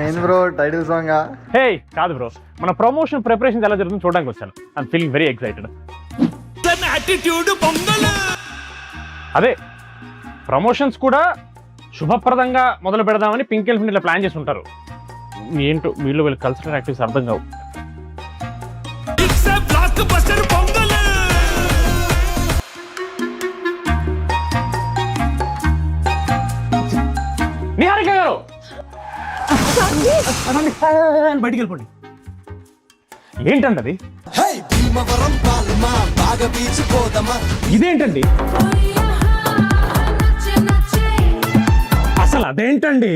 ఏంది bro title song? హే కాదు bro, మన ప్రమోషన్ ప్రిపరేషన్ ఎలా జరుగుతుందో చూడడానికి వచ్చాను. I'm feeling very excited. అదే ప్రమోషన్స్ కూడా శుభప్రదంగా మొదలు పెడదామని పింక్ ఎలిఫెంట్ ఇట్లా ప్లాన్ చేసి ఉంటారు. ఏంటో వీళ్ళు కల్చరల్ యాక్టివిటీస్ అర్థం కావు. నిహారిక గారు బయటికి వెళ్ళిపోండి. ఏంటండి అది? ఇదేంటండి అసలు? అదేంటండి?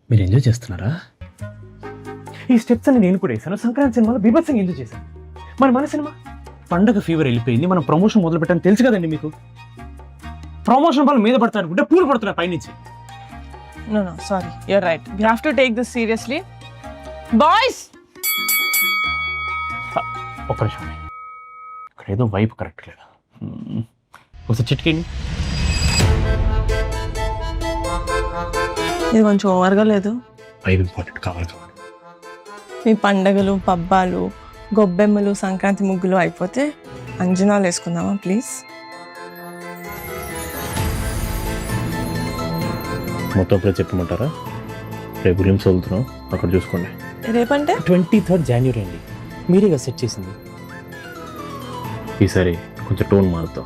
మీరు ఎంజాయ్ చేస్తున్నారా? ఈ స్టెప్స్ అని నేను కూడా వేసాను. సంక్రాంతి సినిమాలో బీభత్సంగా ఎంజాయ్ చేశాను. మరి మన సినిమా పండగ ఫీవర్ వెళ్ళిపోయింది. మనం ప్రమోషన్ మొదలు పెట్టని తెలుసు కదండి మీకు. ప్రమోషన్ వాళ్ళు మీద పడతారు అనుకుంటే పూలు పడుతున్నారు పైనుంచి. No, sorry. You're right. We have to take this seriously. Boys! ఒక్క నిమిషం, ఇక్కడ ఏదో వైపు కరెక్ట్ లేదా? ఒకసారి చిట్కేయండి. ఇది కొంచెం ఓవర్గా లేదు. వైపు ఇంపార్టెంట్ కావాలి. మీ పండగలు, పబ్బాలు, గొబ్బెమ్మలు, సంక్రాంతి ముగ్గులు అయిపోతే అంజనాలు వేసుకుందామా ప్లీజ్? మొత్తం అప్పుడే చెప్పమంటారా? రేపు రిమ్స్ వెళ్తున్నాం, అక్కడ చూసుకోండి. రేపంటే 23rd January అండి. మీరేగా సెట్ చేసింది. ఈసారి కొంచెం టోన్ మారుతాం.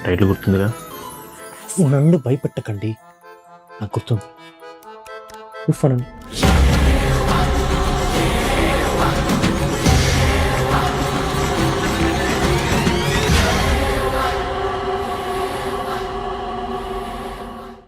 టైటిల్ గుర్తుందిగా? నన్ను భయపెట్టకండి, నాకు గుర్తుంది. ఉఫ్ అనండి.